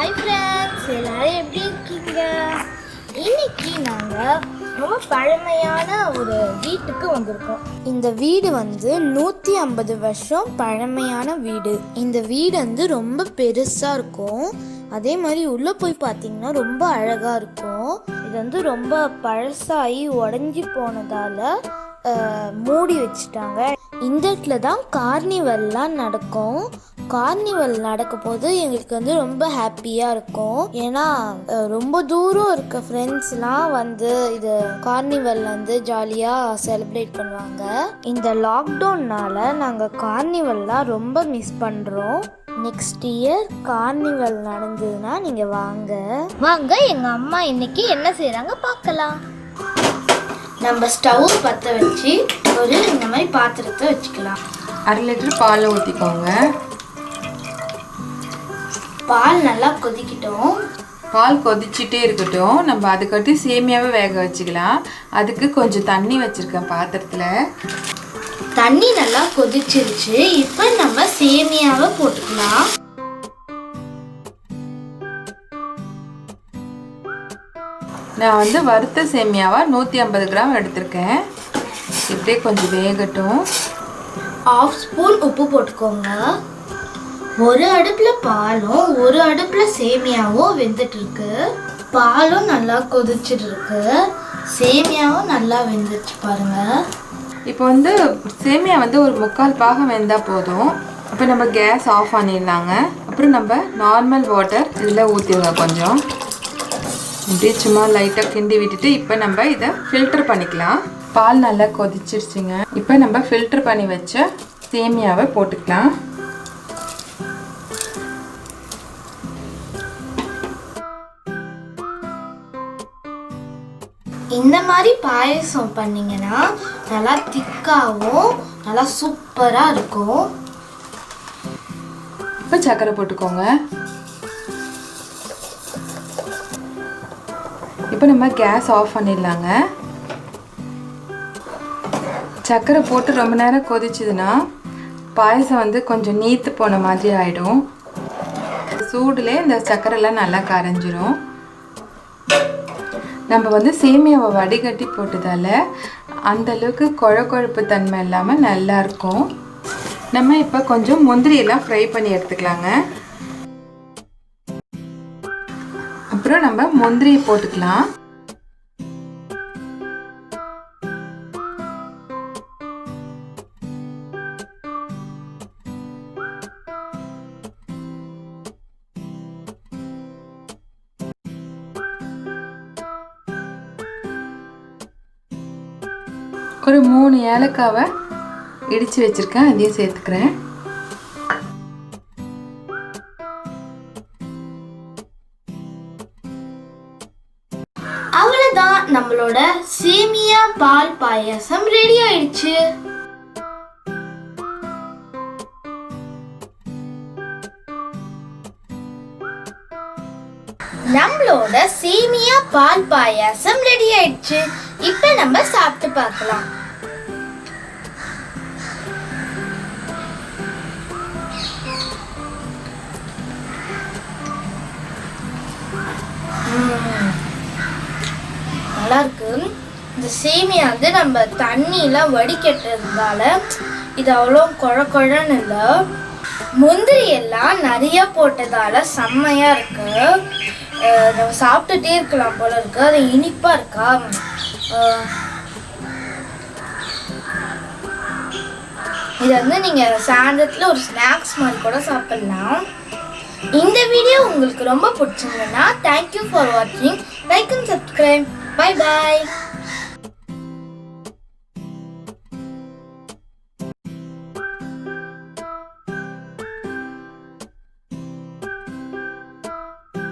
Hi friends, எல்லாரும் எப்படி இருக்கீங்க? இன்னைக்கு நாங்கள் ரொம்ப பழமையான ஒரு வீட்டுக்கு வந்திருக்கோம். இந்த வீடு 150 வருஷம் பழமையான வீடு. இந்த வீடு ரொம்ப பெருசாக இருக்கும். அதே மாதிரி உள்ளே போய் பார்த்தீங்கன்னா ரொம்ப அழகாக இருக்கும். இது ரொம்ப பழசாகி உடஞ்சி போனதால் மூடி வச்சுட்டாங்க. இந்த இடத்துல தான் கார்னிவல்லாம் நடக்கும். கார்னிவல் நடக்கும் போது எங்களுக்கு ரொம்ப ஹாப்பியாக இருக்கும். ஏன்னா ரொம்ப தூரம் இருக்க ஃப்ரெண்ட்ஸ்லாம் இது கார்னிவல் ஜாலியாக செலிப்ரேட் பண்ணுவாங்க. இந்த லாக்டவுன்னால நாங்கள் கார்னிவல்லாம் ரொம்ப மிஸ் பண்ணுறோம். நெக்ஸ்ட் இயர் கார்னிவல் நடந்ததுன்னா நீங்கள் வாங்க எங்கள் அம்மா இன்னைக்கு என்ன செய்கிறாங்க பார்க்கலாம். நம்ம ஸ்டவ் பற்ற வச்சு இந்த மாதிரி பாத்திரத்தை வச்சுக்கலாம். 1/2 லிட்டர் பால் ஊற்றிக்கோங்க. பால் நல்லா கொதிக்கட்டும். பால் கொதிச்சுட்டே இருக்கட்டும். நம்ம அதுக்கடுத்து சேமியாவை வேக வச்சுக்கலாம். அதுக்கு கொஞ்சம் தண்ணி வச்சுருக்கேன் பாத்திரத்தில். தண்ணி நல்லா கொதிச்சிருச்சு. இப்போ நம்ம சேமியாவை போட்டுக்கலாம். நான் வறுத்த சேமியாவை 150 கிராம் எடுத்திருக்கேன். இப்படியே கொஞ்சம் வேகட்டும். 1/2 ஸ்பூன் உப்பு போட்டுக்கோங்க. ஒரு அடுப்பில் பாலும் ஒரு அடுப்பில் சேமியாவும் வெந்துட்டு இருக்கு. பாலும் நல்லா கொதிச்சுட்டு இருக்கு. சேமியாவும் நல்லா வெந்துச்சு பாருங்க. இப்போ சேமியா ஒரு 3/4 பாகம் வெந்தால் போதும். அப்போ நம்ம கேஸ் ஆஃப் பண்ணிடலாங்க. அப்புறம் நம்ம நார்மல் வாட்டர் இதில் ஊற்றிடுங்க. கொஞ்சம் இப்படியே சும்மா லைட்டாக கிண்டி விட்டுட்டு இப்போ நம்ம இதை ஃபில்டர் பண்ணிக்கலாம். பால் நல்லா கொதிச்சிருச்சுங்க. இப்போ நம்ம ஃபில்டர் பண்ணி வச்ச சேமியாவை போட்டுக்கலாம். இந்த மாதிரி பாயசம் பண்ணிங்கன்னா நல்லா திக்காகவும் நல்லா சூப்பராக இருக்கும். இப்போ சர்க்கரை போட்டுக்கோங்க. இப்போ நம்ம கேஸ் ஆஃப் பண்ணிடலாங்க. சர்க்கரை போட்டு ரொம்ப நேரம் கொதிச்சுதுன்னா பாயசம் கொஞ்சம் நீத்து போன மாதிரி ஆகிடும். சூடுலே இந்த சர்க்கரைலாம் நல்லா கரைஞ்சிரும். நம்ம சேமியாவை வடிகட்டி போட்டதால் அந்தளவுக்கு கொழப்பு தன்மை இல்லாமல் நல்லாயிருக்கும். நம்ம இப்போ கொஞ்சம் முந்திரியெல்லாம் ஃப்ரை பண்ணி எடுத்துக்கலாங்க. அப்புறம் நம்ம முந்திரியை போட்டுக்கலாம். ஒரு 3 ஏலக்காவை இடித்து வச்சுருக்கேன். அதையும் சேர்த்துக்கிறேன். அவ்வளவுதான், நம்மளோட சேமியா பால் பாயாசம் ரெடி ஆயிடுச்சு. நம்மளோட சேமியா பால் பாயாசம் ரெடி ஆயிடுச்சு. இப்போ நம்ம சாப்பிட்டு பார்க்கலாம். நல்லா இருக்கு. இந்த சேமியா நம்ம தண்ணியெல்லாம் வடிகட்டுறதுனால இது அவ்வளோ குழன்னு இல்லை. முந்திரி எல்லாம் நிறைய போட்டதால செம்மையா இருக்கு. நம்ம சாப்பிட்டுட்டே இருக்கலாம் போல இருக்கு. அது இனிப்பா இருக்கா. இது நீங்க சாயந்தரத்துல ஒரு ஸ்நாக்ஸ் மாதிரி கூட சாப்பிடலாம். இந்த வீடியோ உங்களுக்கு ரொம்ப பிடிச்சிருந்ததுன்னா தேங்க்யூ ஃபார் வாட்சிங். Like and subscribe. Bye bye.